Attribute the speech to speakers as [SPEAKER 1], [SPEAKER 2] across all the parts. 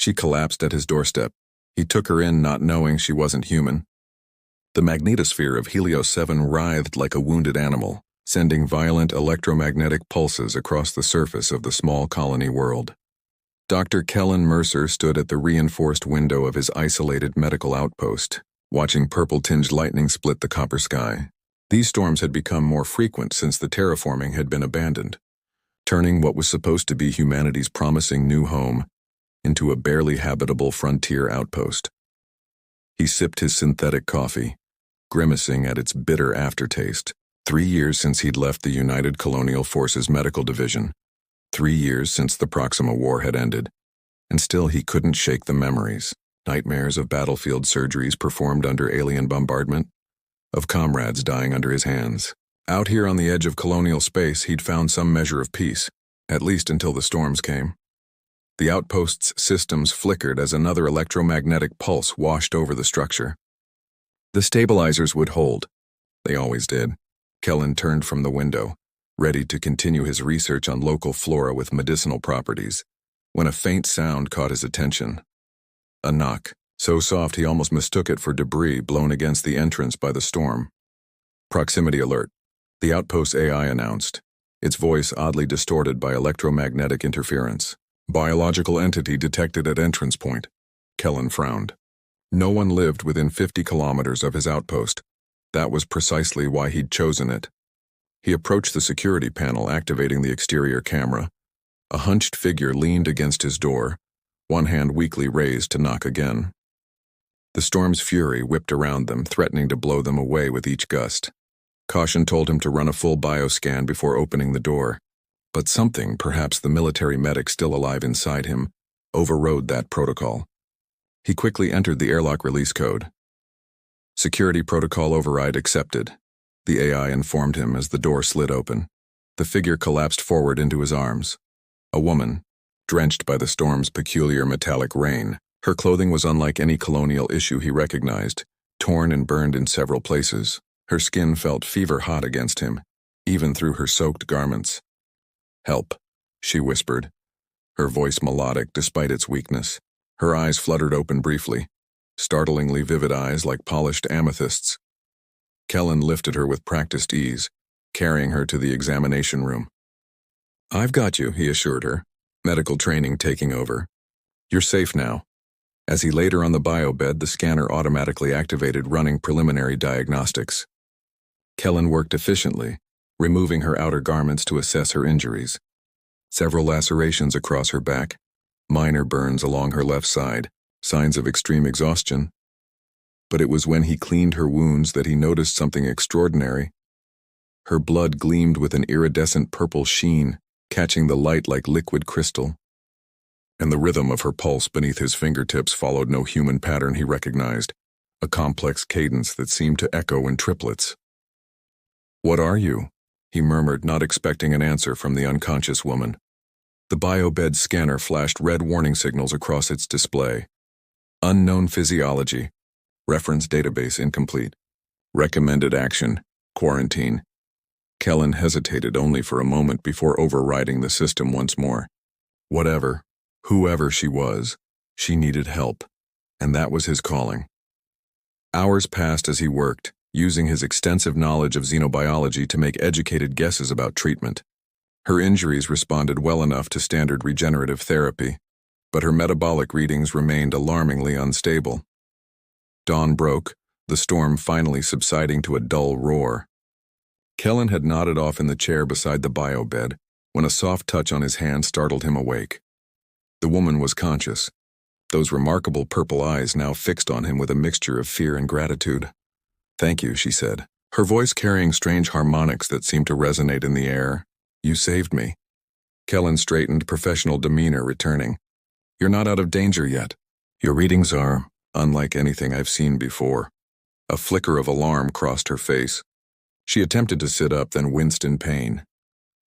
[SPEAKER 1] She collapsed at his doorstep. He took her in, not knowing she wasn't human. The magnetosphere of Helios 7 writhed like a wounded animal, sending violent electromagnetic pulses across the surface of the small colony world. Dr. Kellen Mercer stood at the reinforced window of his isolated medical outpost, watching purple-tinged lightning split the copper sky. These storms had become more frequent since the terraforming had been abandoned, turning what was supposed to be humanity's promising new home into a barely habitable frontier outpost. He sipped his synthetic coffee, grimacing at its bitter aftertaste. 3 years since he'd left the United Colonial Forces Medical Division. 3 years since the Proxima War had ended, and still he couldn't shake the memories, nightmares of battlefield surgeries performed under alien bombardment, of comrades dying under his hands. Out here on the edge of colonial space, he'd found some measure of peace, at least until the storms came. The outpost's systems flickered as another electromagnetic pulse washed over the structure. The stabilizers would hold. They always did. Kellen turned from the window, ready to continue his research on local flora with medicinal properties, when a faint sound caught his attention. A knock, so soft he almost mistook it for debris blown against the entrance by the storm. Proximity alert, the outpost's AI announced, its voice oddly distorted by electromagnetic interference. Biological entity detected at entrance point. Kellen frowned. No one lived within 50 kilometers of his outpost. That was precisely why he'd chosen it. He approached the security panel, activating the exterior camera. A hunched figure leaned against his door, one hand weakly raised to knock again. The storm's fury whipped around them, threatening to blow them away with each gust. Caution told him to run a full bioscan before opening the door, but something, perhaps the military medic still alive inside him, overrode that protocol. He quickly entered the airlock release code. Security protocol override accepted, the AI informed him as the door slid open. The figure collapsed forward into his arms. A woman, drenched by the storm's peculiar metallic rain. Her clothing was unlike any colonial issue he recognized, torn and burned in several places. Her skin felt fever-hot against him, even through her soaked garments. "Help," she whispered, her voice melodic despite its weakness. Her eyes fluttered open briefly, startlingly vivid eyes like polished amethysts. Kellen lifted her with practiced ease, carrying her to the examination room. "I've got you," he assured her, medical training taking over. "You're safe now." As he laid her on the biobed, the scanner automatically activated, running preliminary diagnostics. Kellen worked efficiently, removing her outer garments to assess her injuries. Several lacerations across her back, minor burns along her left side, signs of extreme exhaustion. But it was when he cleaned her wounds that he noticed something extraordinary. Her blood gleamed with an iridescent purple sheen, catching the light like liquid crystal. And the rhythm of her pulse beneath his fingertips followed no human pattern he recognized, a complex cadence that seemed to echo in triplets. "What are you?" he murmured, not expecting an answer from the unconscious woman. The biobed scanner flashed red warning signals across its display. Unknown physiology. Reference database incomplete. Recommended action. Quarantine. Kellen hesitated only for a moment before overriding the system once more. Whatever, whoever she was, she needed help, and that was his calling. Hours passed as he worked, using his extensive knowledge of xenobiology to make educated guesses about treatment. Her injuries responded well enough to standard regenerative therapy, but her metabolic readings remained alarmingly unstable. Dawn broke, the storm finally subsiding to a dull roar. Kellen had nodded off in the chair beside the biobed when a soft touch on his hand startled him awake. The woman was conscious, those remarkable purple eyes now fixed on him with a mixture of fear and gratitude. "Thank you," she said, her voice carrying strange harmonics that seemed to resonate in the air. "You saved me." Kellen straightened, professional demeanor returning. "You're not out of danger yet. Your readings are unlike anything I've seen before." A flicker of alarm crossed her face. She attempted to sit up, then winced in pain.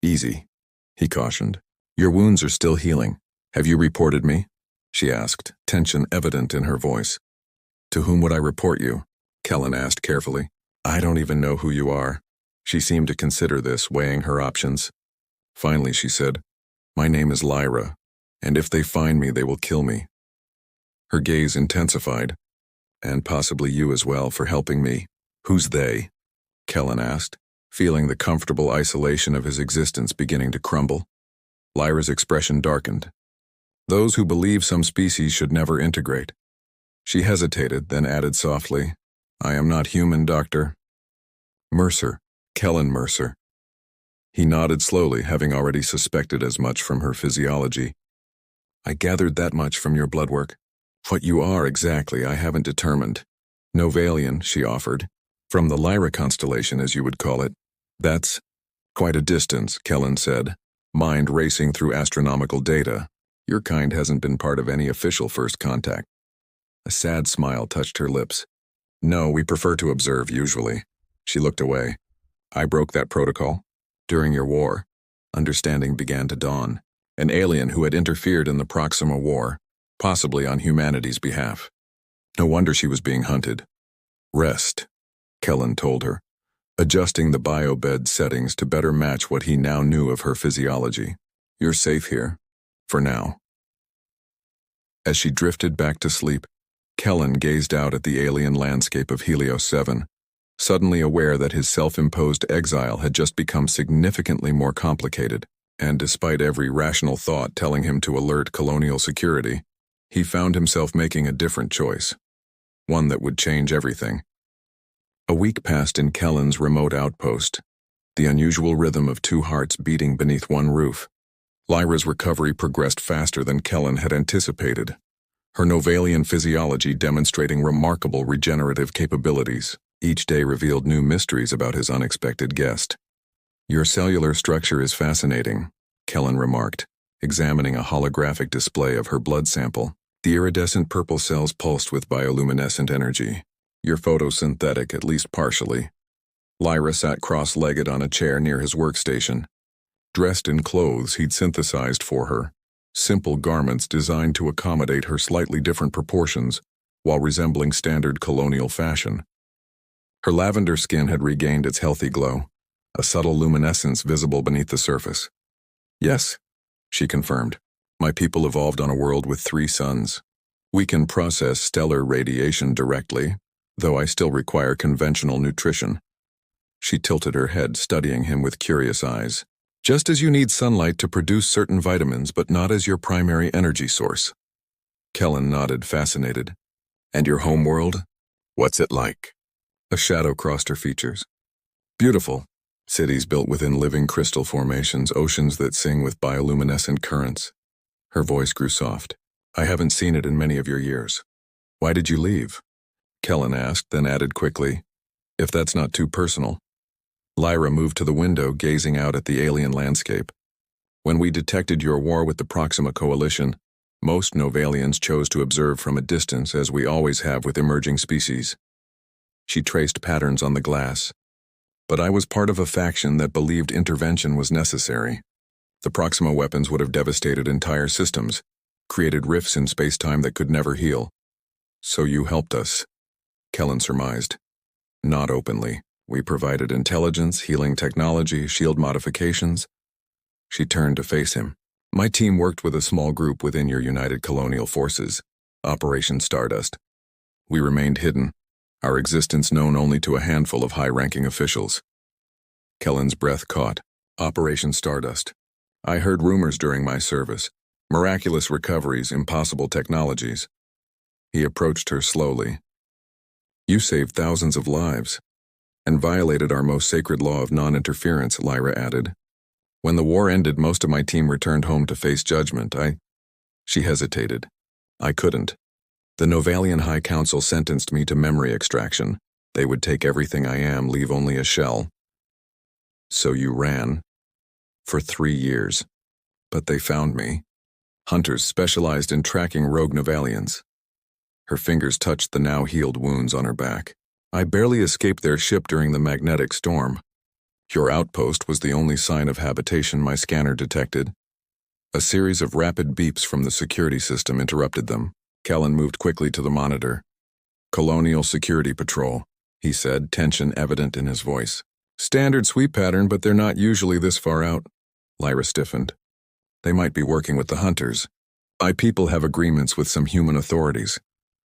[SPEAKER 1] "Easy," he cautioned. "Your wounds are still healing. Have you reported me?" she asked, tension evident in her voice. "To whom would I report you?" Kellen asked carefully. "I don't even know who you are." She seemed to consider this, weighing her options. Finally, she said, "My name is Lyra, and if they find me, they will kill me. Her gaze intensified. And possibly you as well for helping me. Who's they? Kellen asked, feeling the comfortable isolation of his existence beginning to crumble. Lyra's expression darkened. Those who believe some species should never integrate. She hesitated, then added softly, I am not human, Doctor. Mercer, Kellen Mercer. He nodded slowly, having already suspected as much from her physiology. I gathered that much from your blood work. What you are exactly, I haven't determined. Novalian, she offered. From the Lyra constellation, as you would call it. That's quite a distance, Kellen said, mind racing through astronomical data. Your kind hasn't been part of any official first contact. A sad smile touched her lips. No, we prefer to observe, usually. She looked away. I broke that protocol. During your war, understanding began to dawn. An alien who had interfered in the Proxima War, possibly on humanity's behalf. No wonder she was being hunted. Rest, Kellen told her, adjusting the biobed settings to better match what he now knew of her physiology. You're safe here, for now. As she drifted back to sleep, Kellen gazed out at the alien landscape of Helios 7, suddenly aware that his self-imposed exile had just become significantly more complicated, and despite every rational thought telling him to alert colonial security, he found himself making a different choice, one that would change everything. A week passed in Kellen's remote outpost, the unusual rhythm of two hearts beating beneath one roof. Lyra's recovery progressed faster than Kellen had anticipated, her Novalian physiology demonstrating remarkable regenerative capabilities. Each day revealed new mysteries about his unexpected guest. Your cellular structure is fascinating, Kellen remarked, examining a holographic display of her blood sample. The iridescent purple cells pulsed with bioluminescent energy. You're photosynthetic, at least partially. Lyra sat cross-legged on a chair near his workstation, dressed in clothes he'd synthesized for her, simple garments designed to accommodate her slightly different proportions while resembling standard colonial fashion. Her lavender skin had regained its healthy glow, a subtle luminescence visible beneath the surface. Yes, she confirmed. My people evolved on a world with 3 suns. We can process stellar radiation directly, though I still require conventional nutrition. She tilted her head, studying him with curious eyes. Just as you need sunlight to produce certain vitamins, but not as your primary energy source. Kellen nodded, fascinated. And your homeworld? What's it like? A shadow crossed her features. Beautiful. Cities built within living crystal formations, oceans that sing with bioluminescent currents. Her voice grew soft. I haven't seen it in many of your years. Why did you leave? Kellen asked, then added quickly, if that's not too personal. Lyra moved to the window, gazing out at the alien landscape. When we detected your war with the Proxima Coalition, most Novalians chose to observe from a distance, as we always have with emerging species. She traced patterns on the glass. But I was part of a faction that believed intervention was necessary. The Proxima weapons would have devastated entire systems, created rifts in space-time that could never heal. So you helped us, Kellen surmised. Not openly. We provided intelligence, healing technology, shield modifications. She turned to face him. My team worked with a small group within your United Colonial Forces, Operation Stardust. We remained hidden, our existence known only to a handful of high-ranking officials. Kellen's breath caught. Operation Stardust. I heard rumors during my service. Miraculous recoveries, impossible technologies. He approached her slowly. You saved thousands of lives, and violated our most sacred law of non-interference, Lyra added. When the war ended, most of my team returned home to face judgment. She hesitated. I couldn't. The Novalian High Council sentenced me to memory extraction. They would take everything I am, leave only a shell. So you ran? For 3 years. But they found me. Hunters specialized in tracking rogue Novalians. Her fingers touched the now healed wounds on her back. I barely escaped their ship during the magnetic storm. Your outpost was the only sign of habitation my scanner detected. A series of rapid beeps from the security system interrupted them. Kellen moved quickly to the monitor. Colonial Security Patrol, he said, tension evident in his voice. Standard sweep pattern, but they're not usually this far out. Lyra stiffened. They might be working with the hunters. My people have agreements with some human authorities.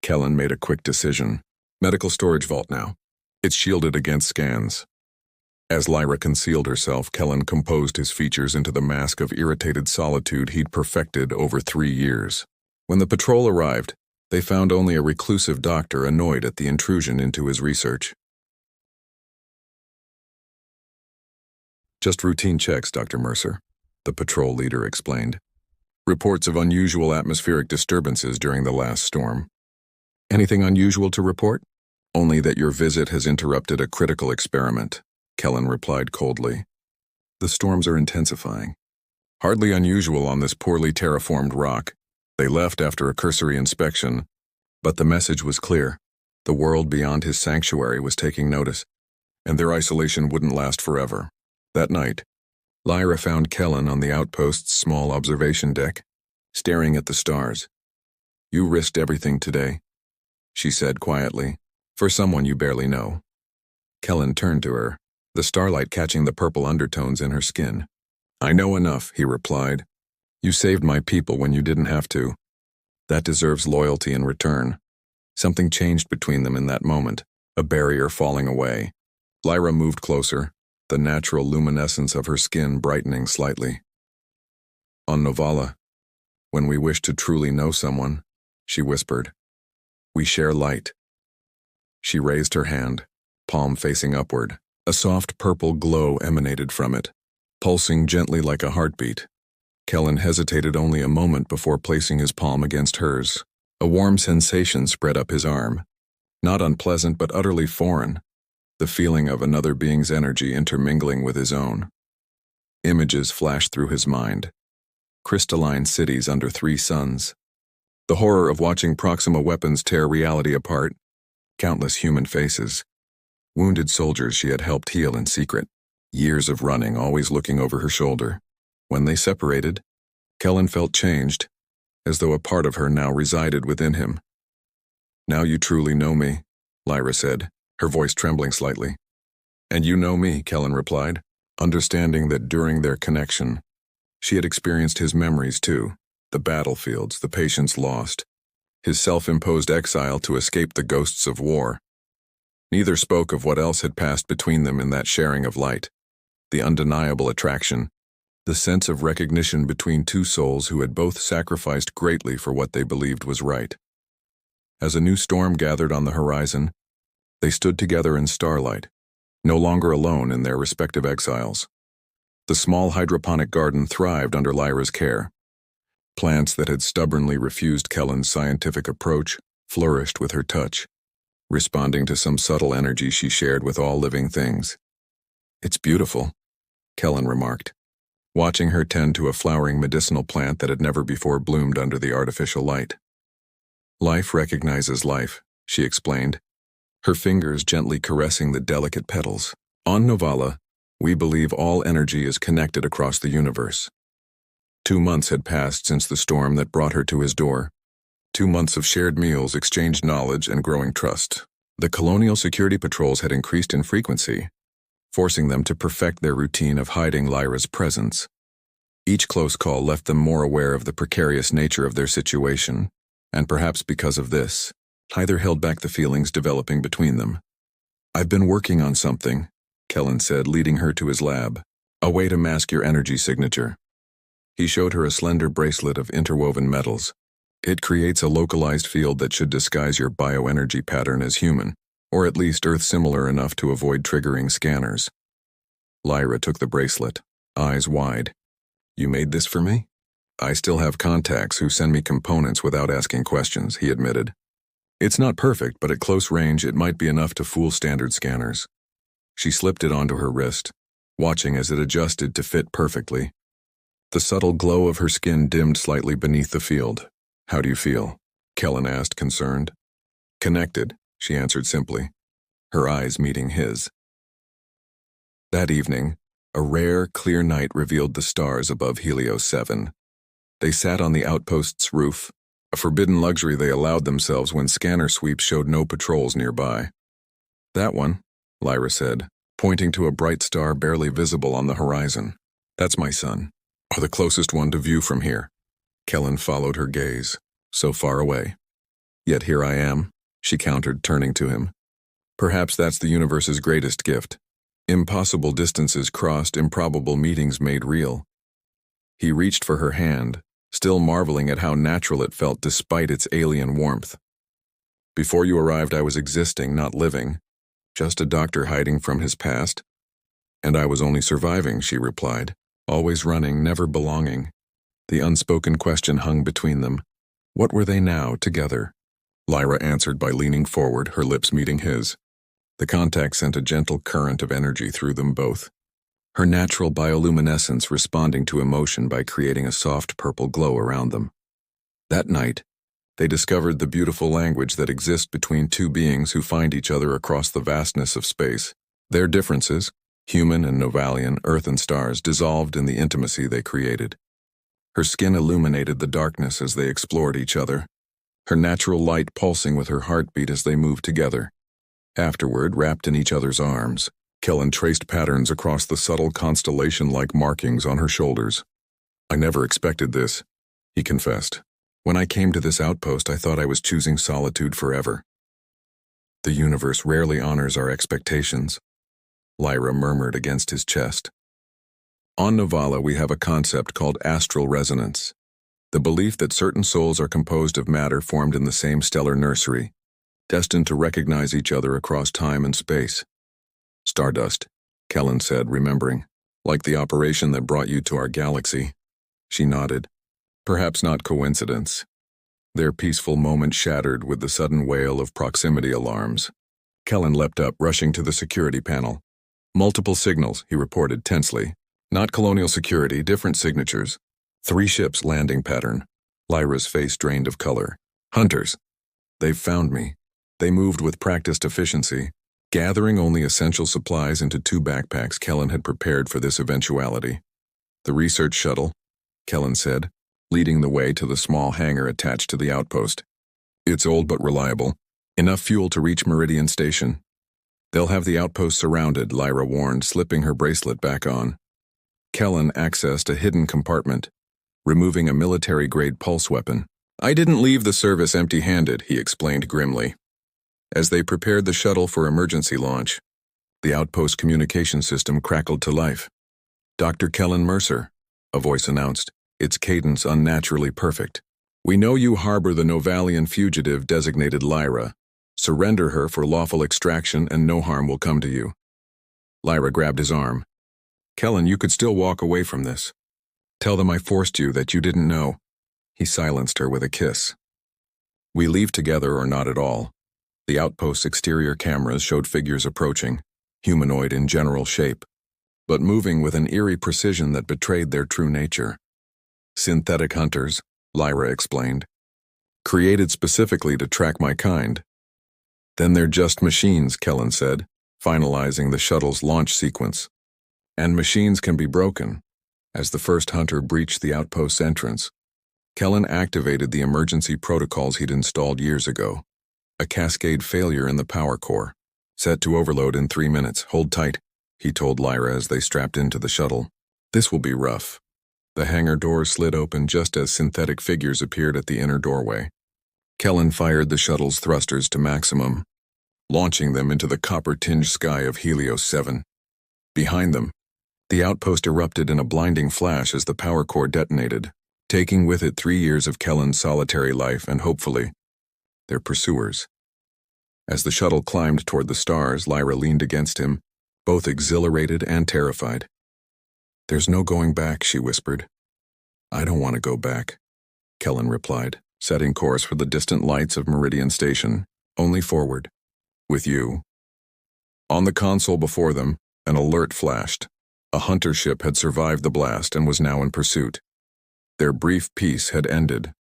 [SPEAKER 1] Kellen made a quick decision. Medical storage vault now. It's shielded against scans. As Lyra concealed herself, Kellen composed his features into the mask of irritated solitude he'd perfected over 3 years. When the patrol arrived, they found only a reclusive doctor annoyed at the intrusion into his research. Just routine checks, Dr. Mercer, the patrol leader explained. Reports of unusual atmospheric disturbances during the last storm. Anything unusual to report? Only that your visit has interrupted a critical experiment, Kellen replied coldly. The storms are intensifying. Hardly unusual on this poorly terraformed rock. They left after a cursory inspection, but the message was clear. The world beyond his sanctuary was taking notice, and their isolation wouldn't last forever. That night, Lyra found Kellen on the outpost's small observation deck, staring at the stars. You risked everything today, she said quietly, for someone you barely know. Kellen turned to her, the starlight catching the purple undertones in her skin. I know enough, he replied. You saved my people when you didn't have to. That deserves loyalty in return. Something changed between them in that moment, a barrier falling away. Lyra moved closer, the natural luminescence of her skin brightening slightly. On Novala, when we wish to truly know someone, she whispered, we share light. She raised her hand, palm facing upward. A soft purple glow emanated from it, pulsing gently like a heartbeat. Kellen hesitated only a moment before placing his palm against hers. A warm sensation spread up his arm. Not unpleasant but utterly foreign, the feeling of another being's energy intermingling with his own. Images flashed through his mind. Crystalline cities under 3 suns. The horror of watching Proxima weapons tear reality apart. Countless human faces. Wounded soldiers she had helped heal in secret. Years of running, always looking over her shoulder. When they separated, Kellen felt changed, as though a part of her now resided within him. Now you truly know me, Lyra said, her voice trembling slightly. And you know me, Kellen replied, understanding that during their connection, she had experienced his memories too, the battlefields, the patients lost, his self-imposed exile to escape the ghosts of war. Neither spoke of what else had passed between them in that sharing of light, the undeniable attraction, the sense of recognition between 2 souls who had both sacrificed greatly for what they believed was right. As a new storm gathered on the horizon, they stood together in starlight, no longer alone in their respective exiles. The small hydroponic garden thrived under Lyra's care. Plants that had stubbornly refused Kellen's scientific approach flourished with her touch, responding to some subtle energy she shared with all living things. It's beautiful, Kellen remarked, watching her tend to a flowering medicinal plant that had never before bloomed under the artificial light. Life recognizes life, she explained, her fingers gently caressing the delicate petals. On Novala, we believe all energy is connected across the universe. 2 months had passed since the storm that brought her to his door. 2 months of shared meals, exchanged knowledge, and growing trust. The colonial security patrols had increased in frequency, forcing them to perfect their routine of hiding Lyra's presence. Each close call left them more aware of the precarious nature of their situation, and perhaps because of this, neither held back the feelings developing between them. I've been working on something, Kellen said, leading her to his lab. A way to mask your energy signature. He showed her a slender bracelet of interwoven metals. It creates a localized field that should disguise your bioenergy pattern as human, or at least Earth-similar enough to avoid triggering scanners. Lyra took the bracelet, eyes wide. You made this for me? I still have contacts who send me components without asking questions, he admitted. It's not perfect, but at close range it might be enough to fool standard scanners. She slipped it onto her wrist, watching as it adjusted to fit perfectly. The subtle glow of her skin dimmed slightly beneath the field. How do you feel? Kellen asked, concerned. Connected, she answered simply, her eyes meeting his. That evening, a rare, clear night revealed the stars above Helios 7. They sat on the outpost's roof, a forbidden luxury they allowed themselves when scanner sweeps showed no patrols nearby. That one, Lyra said, pointing to a bright star barely visible on the horizon. That's my sun, or the closest one to view from here. Kellen followed her gaze. So far away. Yet here I am, she countered, turning to him. Perhaps that's the universe's greatest gift. Impossible distances crossed, improbable meetings made real. He reached for her hand, still marveling at how natural it felt despite its alien warmth. Before you arrived, I was existing, not living, just a doctor hiding from his past. And I was only surviving, she replied, always running, never belonging. The unspoken question hung between them. What were they now, together? Lyra answered by leaning forward, her lips meeting his. The contact sent a gentle current of energy through them both, her natural bioluminescence responding to emotion by creating a soft purple glow around them. That night, they discovered the beautiful language that exists between two beings who find each other across the vastness of space. Their differences, human and Novalian, earth and stars, dissolved in the intimacy they created. Her skin illuminated the darkness as they explored each other, her natural light pulsing with her heartbeat as they moved together. Afterward, wrapped in each other's arms, Kellen traced patterns across the subtle constellation-like markings on her shoulders. I never expected this, he confessed. When I came to this outpost, I thought I was choosing solitude forever. The universe rarely honors our expectations, Lyra murmured against his chest. On Novala, we have a concept called astral resonance, the belief that certain souls are composed of matter formed in the same stellar nursery, destined to recognize each other across time and space. Stardust, Kellen said, remembering. Like the operation that brought you to our galaxy. She nodded. Perhaps not coincidence. Their peaceful moment shattered with the sudden wail of proximity alarms. Kellen leapt up, rushing to the security panel. Multiple signals, he reported tensely. Not colonial security, different signatures. 3 ships landing pattern. Lyra's face drained of color. Hunters. They've found me. They moved with practiced efficiency, gathering only essential supplies into 2 backpacks Kellen had prepared for this eventuality. The research shuttle, Kellen said, leading the way to the small hangar attached to the outpost. It's old but reliable. Enough fuel to reach Meridian Station. They'll have the outpost surrounded, Lyra warned, slipping her bracelet back on. Kellen accessed a hidden compartment, removing a military-grade pulse weapon. I didn't leave the service empty-handed, he explained grimly. As they prepared the shuttle for emergency launch, the outpost communication system crackled to life. Dr. Kellen Mercer, a voice announced, its cadence unnaturally perfect. We know you harbor the Novalian fugitive designated Lyra. Surrender her for lawful extraction and no harm will come to you. Lyra grabbed his arm. Kellen, you could still walk away from this. Tell them I forced you, that you didn't know. He silenced her with a kiss. We leave together or not at all. The outpost's exterior cameras showed figures approaching, humanoid in general shape, but moving with an eerie precision that betrayed their true nature. Synthetic hunters, Lyra explained. Created specifically to track my kind. Then they're just machines, Kellen said, finalizing the shuttle's launch sequence. And machines can be broken. As the first hunter breached the outpost's entrance, Kellen activated the emergency protocols he'd installed years ago. A cascade failure in the power core. Set to overload in 3 minutes. Hold tight, he told Lyra as they strapped into the shuttle. This will be rough. The hangar doors slid open just as synthetic figures appeared at the inner doorway. Kellen fired the shuttle's thrusters to maximum, launching them into the copper-tinged sky of Helios 7. Behind them, the outpost erupted in a blinding flash as the power core detonated, taking with it 3 years of Kellen's solitary life and, hopefully, their pursuers. As the shuttle climbed toward the stars, Lyra leaned against him, both exhilarated and terrified. There's no going back, she whispered. I don't want to go back, Kellen replied, setting course for the distant lights of Meridian Station, only forward. With you. On the console before them, an alert flashed. A hunter ship had survived the blast and was now in pursuit. Their brief peace had ended.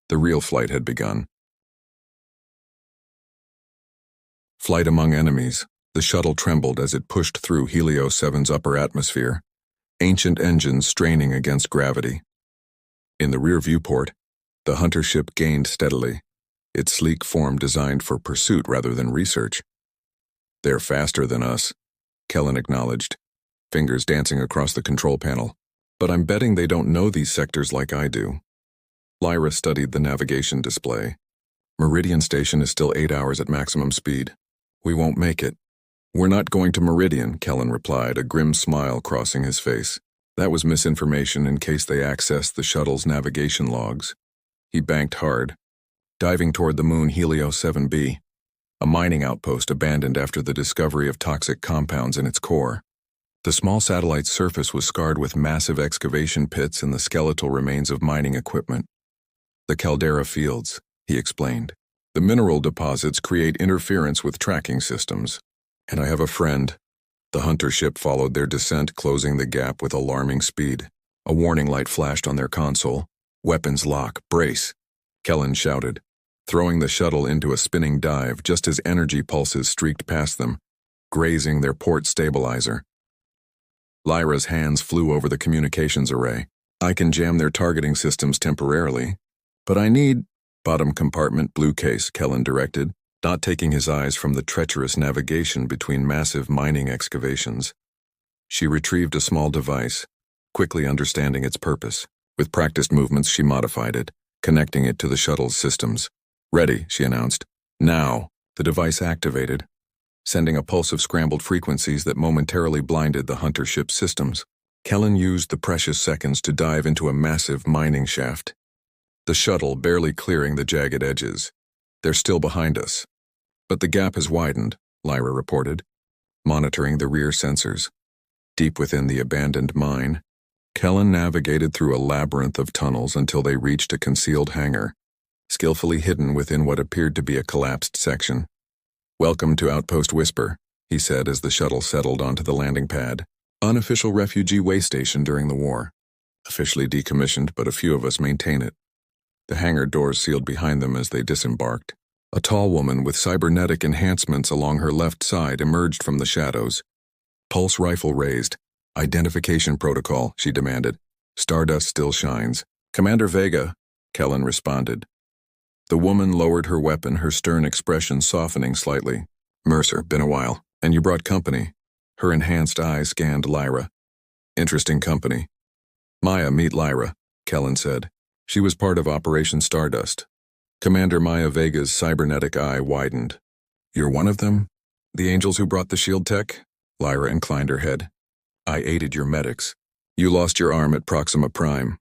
[SPEAKER 1] The real flight had begun. Flight among enemies, the shuttle trembled as it pushed through Helios 7's upper atmosphere, ancient engines straining against gravity. In the rear viewport, the hunter ship gained steadily, its sleek form designed for pursuit rather than research. They're faster than us, Kellen acknowledged, fingers dancing across the control panel. But I'm betting they don't know these sectors like I do. Lyra studied the navigation display. Meridian Station is still 8 hours at maximum speed. We won't make it. We're not going to Meridian, Kellen replied, a grim smile crossing his face. That was misinformation in case they accessed the shuttle's navigation logs. He banked hard, diving toward the moon Helio 7b, a mining outpost abandoned after the discovery of toxic compounds in its core. The small satellite's surface was scarred with massive excavation pits and the skeletal remains of mining equipment. The caldera fields, he explained. The mineral deposits create interference with tracking systems. And I have a friend. The hunter ship followed their descent, closing the gap with alarming speed. A warning light flashed on their console. Weapons lock, brace, Kellen shouted, throwing the shuttle into a spinning dive just as energy pulses streaked past them, grazing their port stabilizer. Lyra's hands flew over the communications array. I can jam their targeting systems temporarily, but I need... Bottom compartment, blue case, Kellen directed, not taking his eyes from the treacherous navigation between massive mining excavations. She retrieved a small device, quickly understanding its purpose. With practiced movements, she modified it, connecting it to the shuttle's systems. Ready, she announced. Now, the device activated, sending a pulse of scrambled frequencies that momentarily blinded the hunter ship's systems. Kellen used the precious seconds to dive into a massive mining shaft, the shuttle barely clearing the jagged edges. They're still behind us. But the gap has widened, Lyra reported, monitoring the rear sensors. Deep within the abandoned mine, Kellen navigated through a labyrinth of tunnels until they reached a concealed hangar, skillfully hidden within what appeared to be a collapsed section. Welcome to Outpost Whisper, he said as the shuttle settled onto the landing pad. Unofficial refugee way station during the war. Officially decommissioned, but a few of us maintain it. The hangar doors sealed behind them as they disembarked. A tall woman with cybernetic enhancements along her left side emerged from the shadows. Pulse rifle raised. Identification protocol, she demanded. Stardust still shines. Commander Vega, Kellen responded. The woman lowered her weapon, her stern expression softening slightly. Mercer, been a while. And you brought company. Her enhanced eyes scanned Lyra. Interesting company. Maya, meet Lyra, Kellen said. She was part of Operation Stardust. Commander Maya Vega's cybernetic eye widened. You're one of them? The angels who brought the shield tech? Lyra inclined her head. I aided your medics. You lost your arm at Proxima Prime.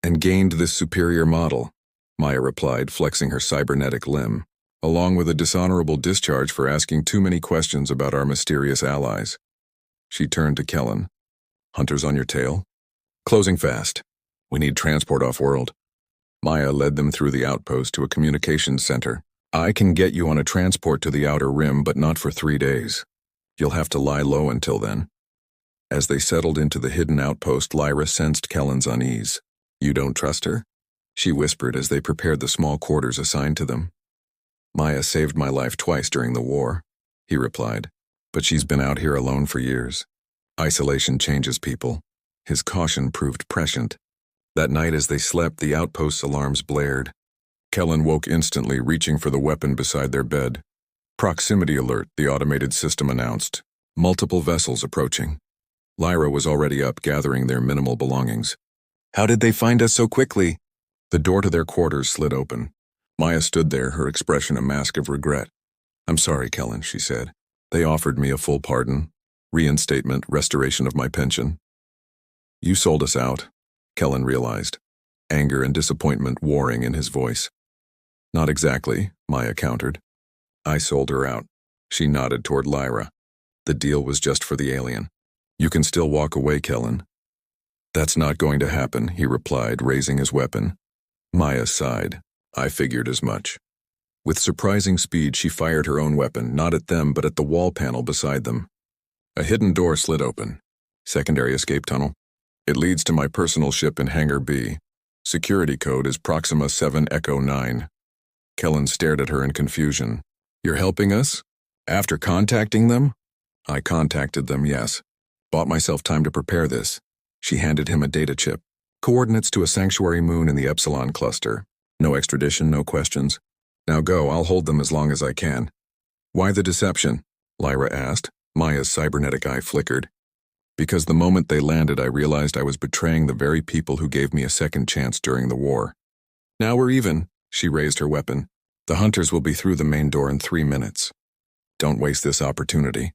[SPEAKER 1] And gained this superior model, Maya replied, flexing her cybernetic limb, along with a dishonorable discharge for asking too many questions about our mysterious allies. She turned to Kellen. Hunters on your tail? Closing fast. We need transport off-world. Maya led them through the outpost to a communications center. I can get you on a transport to the outer rim, but not for 3 days. You'll have to lie low until then. As they settled into the hidden outpost, Lyra sensed Kellen's unease. You don't trust her? She whispered as they prepared the small quarters assigned to them. Maya saved my life twice during the war, he replied, but she's been out here alone for years. Isolation changes people. His caution proved prescient. That night as they slept, the outpost's alarms blared. Kellen woke instantly, reaching for the weapon beside their bed. Proximity alert, the automated system announced. Multiple vessels approaching. Lyra was already up, gathering their minimal belongings. How did they find us so quickly? The door to their quarters slid open. Maya stood there, her expression a mask of regret. I'm sorry, Kellen, she said. They offered me a full pardon, reinstatement, restoration of my pension. You sold us out, Kellen realized, anger and disappointment warring in his voice. Not exactly, Maya countered. I sold her out. She nodded toward Lyra. The deal was just for the alien. You can still walk away, Kellen. That's not going to happen, he replied, raising his weapon. Maya sighed. I figured as much. With surprising speed, she fired her own weapon, not at them but at the wall panel beside them. A hidden door slid open. Secondary escape tunnel. It leads to my personal ship in Hangar B. Security code is Proxima 7 Echo 9. Kellen stared at her in confusion. You're helping us? After contacting them? I contacted them, yes. Bought myself time to prepare this. She handed him a data chip. Coordinates to a sanctuary moon in the Epsilon cluster. No extradition, no questions. Now go, I'll hold them as long as I can. Why the deception? Lyra asked. Maya's cybernetic eye flickered. Because the moment they landed, I realized I was betraying the very people who gave me a second chance during the war. Now we're even, she raised her weapon. The hunters will be through the main door in 3 minutes. Don't waste this opportunity.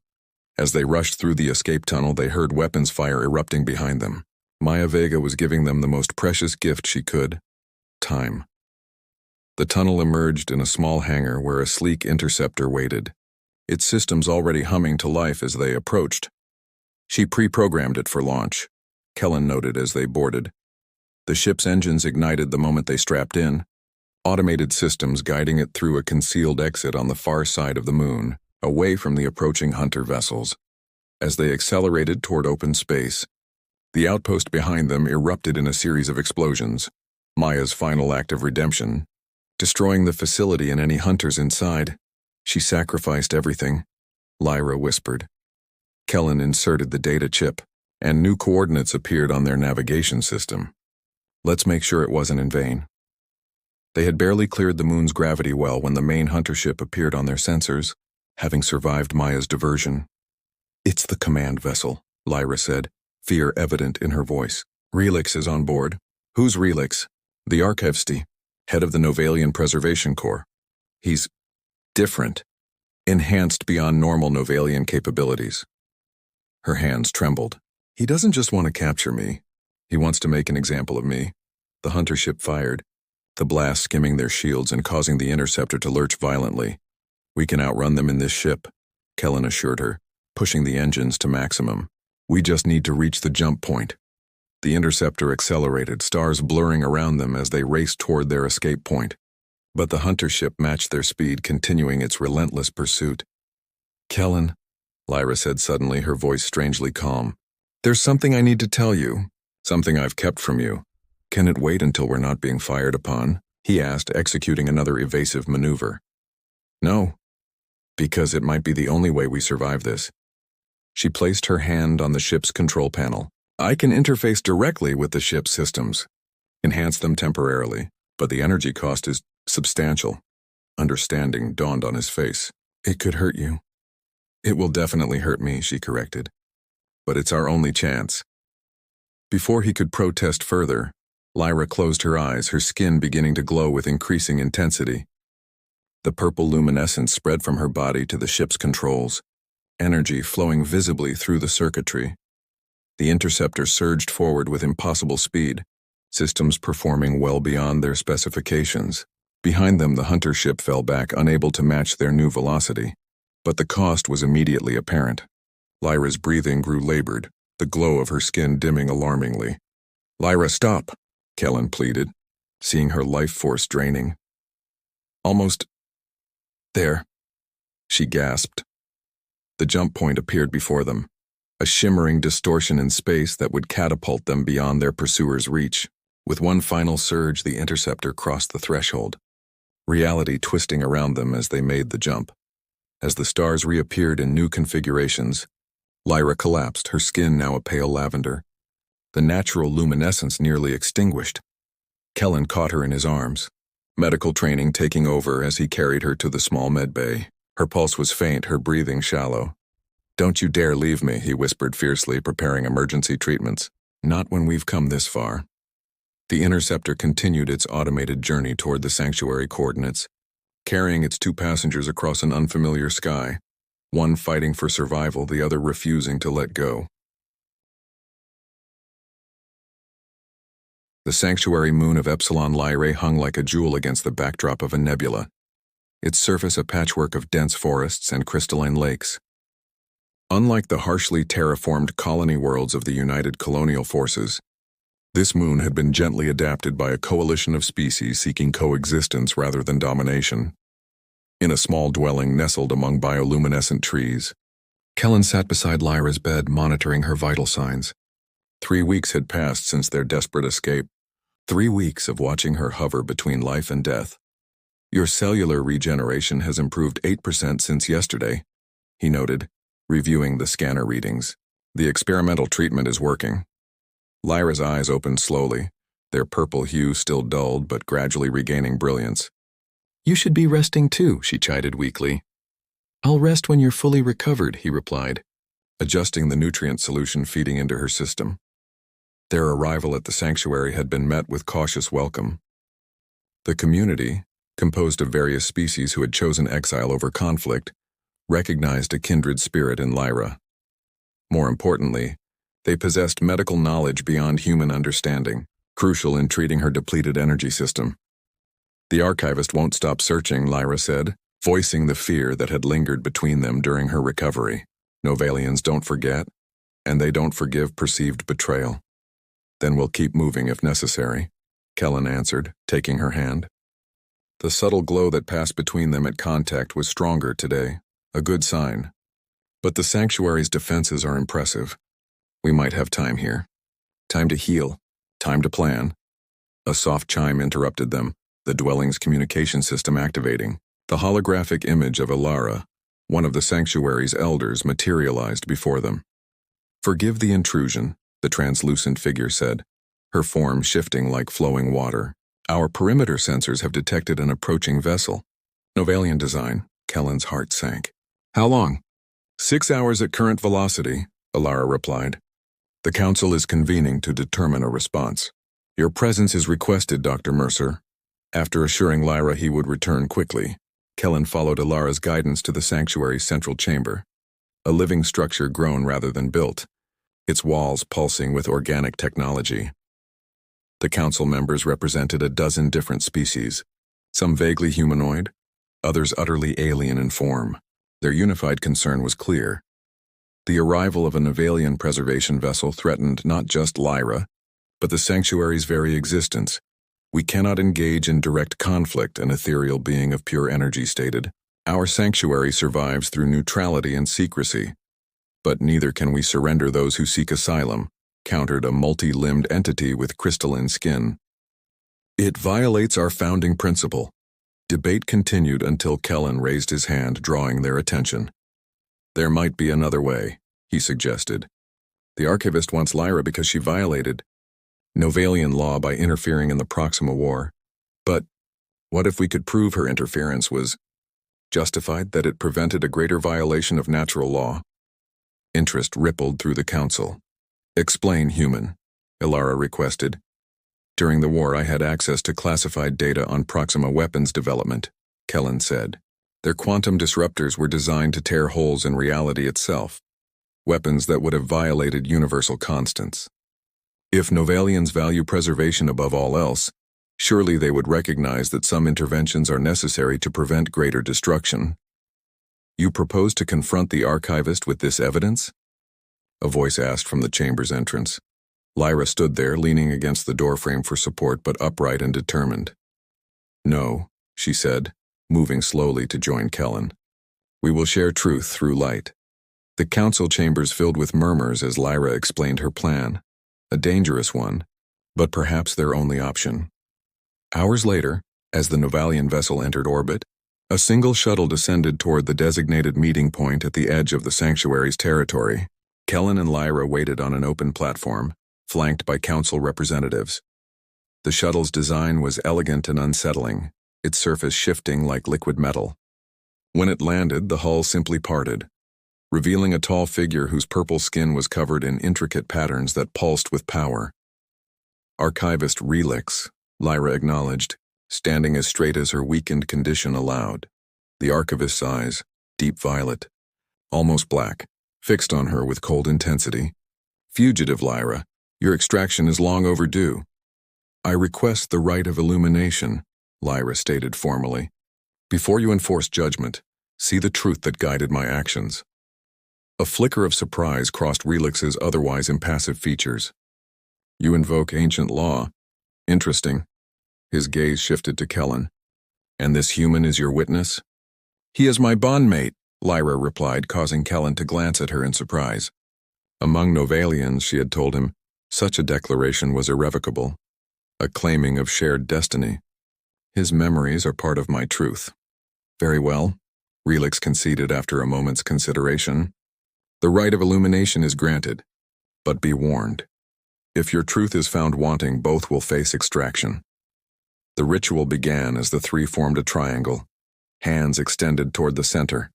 [SPEAKER 1] As they rushed through the escape tunnel, they heard weapons fire erupting behind them. Maya Vega was giving them the most precious gift she could: time. The tunnel emerged in a small hangar where a sleek interceptor waited, its systems already humming to life as they approached. She pre-programmed it for launch, Kellen noted as they boarded. The ship's engines ignited the moment they strapped in, automated systems guiding it through a concealed exit on the far side of the moon, away from the approaching hunter vessels. As they accelerated toward open space, the outpost behind them erupted in a series of explosions, Maya's final act of redemption, destroying the facility and any hunters inside. She sacrificed everything, Lyra whispered. Kellen inserted the data chip, and new coordinates appeared on their navigation system. Let's make sure it wasn't in vain. They had barely cleared the moon's gravity well when the main hunter ship appeared on their sensors, having survived Maya's diversion. It's the command vessel, Lyra said, fear evident in her voice. Relix is on board. Who's Relix? The Archivsti, head of the Novalian Preservation Corps. He's different, enhanced beyond normal Novalian capabilities. Her hands trembled. He doesn't just want to capture me. He wants to make an example of me. The hunter ship fired, the blast skimming their shields and causing the interceptor to lurch violently. We can outrun them in this ship, Kellen assured her, pushing the engines to maximum. We just need to reach the jump point. The interceptor accelerated, stars blurring around them as they raced toward their escape point. But the hunter ship matched their speed, continuing its relentless pursuit. Kellen, Lyra said suddenly, her voice strangely calm. There's something I need to tell you, something I've kept from you. Can it wait until we're not being fired upon? He asked, executing another evasive maneuver. No, because it might be the only way we survive this. She placed her hand on the ship's control panel. I can interface directly with the ship's systems, enhance them temporarily, but the energy cost is substantial. Understanding dawned on his face. It could hurt you. It will definitely hurt me, she corrected. But it's our only chance. Before he could protest further, Lyra closed her eyes, her skin beginning to glow with increasing intensity. The purple luminescence spread from her body to the ship's controls, energy flowing visibly through the circuitry. The interceptor surged forward with impossible speed, systems performing well beyond their specifications. Behind them, the hunter ship fell back, unable to match their new velocity. But the cost was immediately apparent. Lyra's breathing grew labored, the glow of her skin dimming alarmingly. Lyra, stop, Kellen pleaded, seeing her life force draining. Almost there, she gasped. The jump point appeared before them, a shimmering distortion in space that would catapult them beyond their pursuers' reach. With one final surge, the interceptor crossed the threshold, reality twisting around them as they made the jump. As the stars reappeared in new configurations, Lyra collapsed, her skin now a pale lavender, the natural luminescence nearly extinguished. Kellen caught her in his arms, medical training taking over as he carried her to the small med bay. Her pulse was faint, her breathing shallow. Don't you dare leave me, he whispered fiercely, preparing emergency treatments. Not when we've come this far. The interceptor continued its automated journey toward the sanctuary coordinates, carrying its 2 passengers across an unfamiliar sky, one fighting for survival, the other refusing to let go. The sanctuary moon of Epsilon Lyrae hung like a jewel against the backdrop of a nebula, its surface a patchwork of dense forests and crystalline lakes. Unlike the harshly terraformed colony worlds of the United Colonial Forces, this moon had been gently adapted by a coalition of species seeking coexistence rather than domination. In a small dwelling nestled among bioluminescent trees, Kellen sat beside Lyra's bed, monitoring her vital signs. 3 weeks had passed since their desperate escape. 3 weeks of watching her hover between life and death. Your cellular regeneration has improved 8% since yesterday, he noted, reviewing the scanner readings. The experimental treatment is working. Lyra's eyes opened slowly, their purple hue still dulled but gradually regaining brilliance. You should be resting too, she chided weakly. I'll rest when you're fully recovered, he replied, adjusting the nutrient solution feeding into her system. Their arrival at the sanctuary had been met with cautious welcome. The community, composed of various species who had chosen exile over conflict, recognized a kindred spirit in Lyra. More importantly, they possessed medical knowledge beyond human understanding, crucial in treating her depleted energy system. The archivist won't stop searching, Lyra said, voicing the fear that had lingered between them during her recovery. Novalians don't forget, and they don't forgive perceived betrayal. Then we'll keep moving if necessary, Kellen answered, taking her hand. The subtle glow that passed between them at contact was stronger today, a good sign. But the sanctuary's defenses are impressive. We might have time here. Time to heal. Time to plan. A soft chime interrupted them, the dwelling's communication system activating. The holographic image of Alara, one of the sanctuary's elders, materialized before them. "Forgive the intrusion," the translucent figure said, her form shifting like flowing water. "Our perimeter sensors have detected an approaching vessel." Novalian design, Kellen's heart sank. "How long?" 6 hours at current velocity," Alara replied. "The Council is convening to determine a response. Your presence is requested, Dr. Mercer." After assuring Lyra he would return quickly, Kellen followed Alara's guidance to the sanctuary's central chamber, a living structure grown rather than built, its walls pulsing with organic technology. The Council members represented a dozen different species, some vaguely humanoid, others utterly alien in form. Their unified concern was clear. The arrival of a Novalian preservation vessel threatened not just Lyra, but the sanctuary's very existence. "We cannot engage in direct conflict," an ethereal being of pure energy stated. "Our sanctuary survives through neutrality and secrecy. But neither can we surrender those who seek asylum," countered a multi-limbed entity with crystalline skin. "It violates our founding principle." Debate continued until Kellen raised his hand, drawing their attention. "There might be another way," he suggested. "The archivist wants Lyra because she violated Novalian law by interfering in the Proxima War. But what if we could prove her interference was justified, that it prevented a greater violation of natural law?" Interest rippled through the Council. "Explain, human," Alara requested. "During the war I had access to classified data on Proxima weapons development," Kellen said. "Their quantum disruptors were designed to tear holes in reality itself, weapons that would have violated universal constants. If Novalians value preservation above all else, surely they would recognize that some interventions are necessary to prevent greater destruction." "You propose to confront the archivist with this evidence?" a voice asked from the chamber's entrance. Lyra stood there, leaning against the doorframe for support, but upright and determined. "No," she said, moving slowly to join Kellen. "We will share truth through light." The council chambers filled with murmurs as Lyra explained her plan. A dangerous one, but perhaps their only option. Hours later, as the Novalian vessel entered orbit, a single shuttle descended toward the designated meeting point at the edge of the sanctuary's territory. Kellen and Lyra waited on an open platform, flanked by council representatives. The shuttle's design was elegant and unsettling, its surface shifting like liquid metal. When it landed, the hull simply parted, revealing a tall figure whose purple skin was covered in intricate patterns that pulsed with power. "Archivist Relix," Lyra acknowledged, standing as straight as her weakened condition allowed. The archivist's eyes, deep violet, almost black, fixed on her with cold intensity. "Fugitive Lyra, your extraction is long overdue." "I request the right of illumination," Lyra stated formally. "Before you enforce judgment, see the truth that guided my actions." A flicker of surprise crossed Relix's otherwise impassive features. "You invoke ancient law. Interesting." His gaze shifted to Kellen. "And this human is your witness?" "He is my bondmate," Lyra replied, causing Kellen to glance at her in surprise. Among Novalians, she had told him, such a declaration was irrevocable, a claiming of shared destiny. "His memories are part of my truth." "Very well," Relix conceded after a moment's consideration. "The right of illumination is granted, but be warned. If your truth is found wanting, both will face extraction." The ritual began as the three formed a triangle, hands extended toward the center.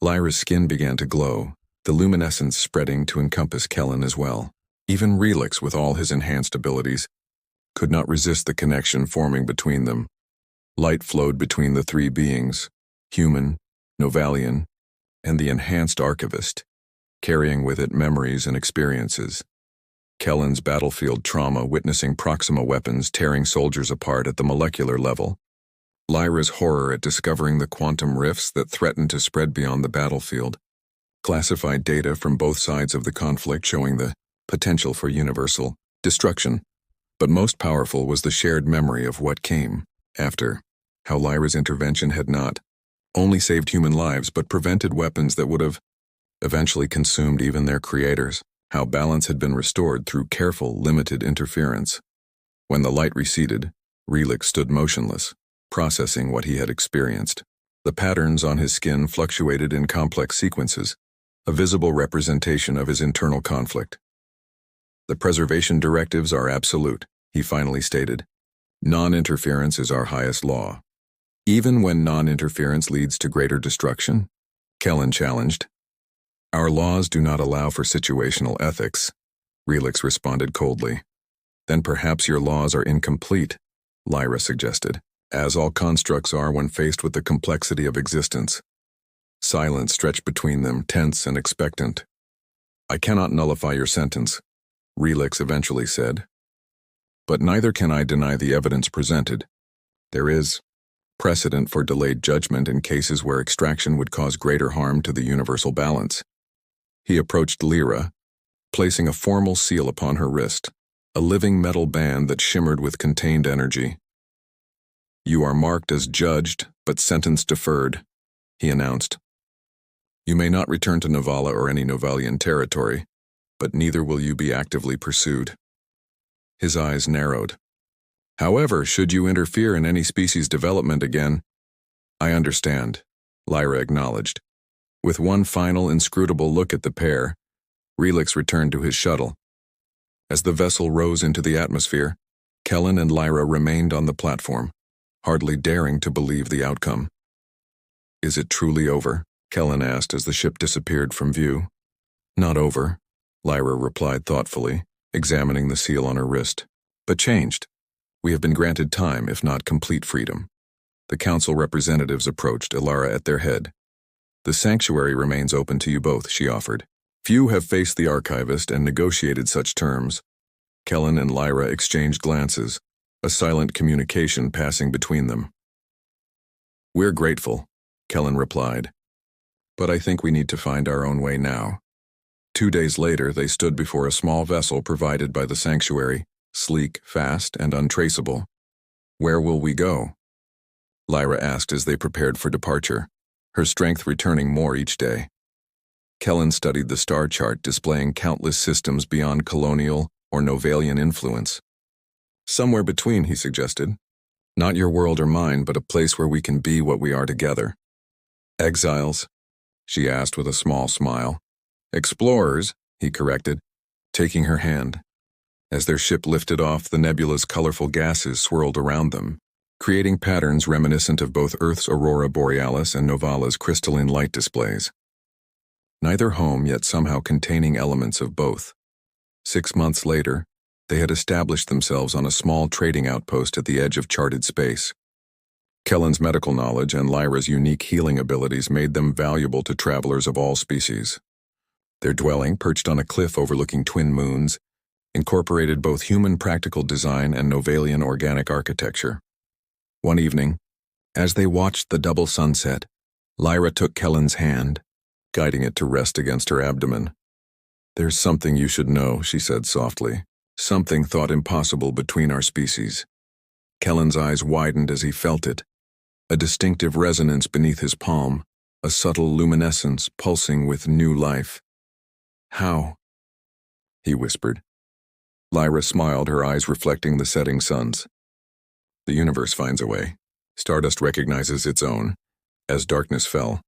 [SPEAKER 1] Lyra's skin began to glow, the luminescence spreading to encompass Kellen as well. Even Relix, with all his enhanced abilities, could not resist the connection forming between them. Light flowed between the three beings, human, Novalian, and the enhanced archivist, carrying with it memories and experiences. Kellen's battlefield trauma witnessing Proxima weapons tearing soldiers apart at the molecular level. Lyra's horror at discovering the quantum rifts that threatened to spread beyond the battlefield. Classified data from both sides of the conflict showing the potential for universal destruction. But most powerful was the shared memory of what came after, how Lyra's intervention had not only saved human lives but prevented weapons that would have eventually consumed even their creators, how balance had been restored through careful, limited interference. When the light receded, Relix stood motionless, processing what he had experienced. The patterns on his skin fluctuated in complex sequences, a visible representation of his internal conflict. The preservation directives are absolute, he finally stated. Non-interference is our highest law. Even when non-interference leads to greater destruction? Kellen challenged. Our laws do not allow for situational ethics, Relix responded coldly. Then perhaps your laws are incomplete, Lyra suggested, as all constructs are when faced with the complexity of existence. Silence stretched between them, tense and expectant. I cannot nullify your sentence, Relix eventually said. But neither can I deny the evidence presented. There is precedent for delayed judgment in cases where extraction would cause greater harm to the universal balance. He approached Lyra, placing a formal seal upon her wrist, a living metal band that shimmered with contained energy. You are marked as judged, but sentence deferred, he announced. You may not return to Novala or any Novalian territory, but neither will you be actively pursued. His eyes narrowed. However, should you interfere in any species development again, I understand, Lyra acknowledged. With one final inscrutable look at the pair, Relix returned to his shuttle. As the vessel rose into the atmosphere, Kellen and Lyra remained on the platform, hardly daring to believe the outcome. Is it truly over? Kellen asked as the ship disappeared from view. Not over, Lyra replied thoughtfully, examining the seal on her wrist, but changed. We have been granted time, if not complete freedom. The council representatives approached, Ilara at their head. The sanctuary remains open to you both, she offered. Few have faced the archivist and negotiated such terms. Kellen and Lyra exchanged glances, a silent communication passing between them. We're grateful, Kellen replied. But I think we need to find our own way now. 2 days later, they stood before a small vessel provided by the sanctuary, sleek, fast, and untraceable. Where will we go? Lyra asked as they prepared for departure, her strength returning more each day. Kellen studied the star chart displaying countless systems beyond colonial or Novalian influence. Somewhere between, he suggested. Not your world or mine, but a place where we can be what we are together. Exiles? She asked with a small smile. Explorers, he corrected, taking her hand. As their ship lifted off, the nebula's colorful gases swirled around them, creating patterns reminiscent of both Earth's aurora borealis and Novala's crystalline light displays. Neither home, yet somehow containing elements of both. 6 months later, they had established themselves on a small trading outpost at the edge of charted space. Kellen's medical knowledge and Lyra's unique healing abilities made them valuable to travelers of all species. Their dwelling, perched on a cliff overlooking twin moons, incorporated both human practical design and Novalian organic architecture. One evening, as they watched the double sunset, Lyra took Kellen's hand, guiding it to rest against her abdomen. There's something you should know, she said softly. Something thought impossible between our species. Kellen's eyes widened as he felt it. A distinctive resonance beneath his palm, a subtle luminescence pulsing with new life. How? He whispered. Lyra smiled, her eyes reflecting the setting suns. The universe finds a way. Stardust recognizes its own. As darkness fell,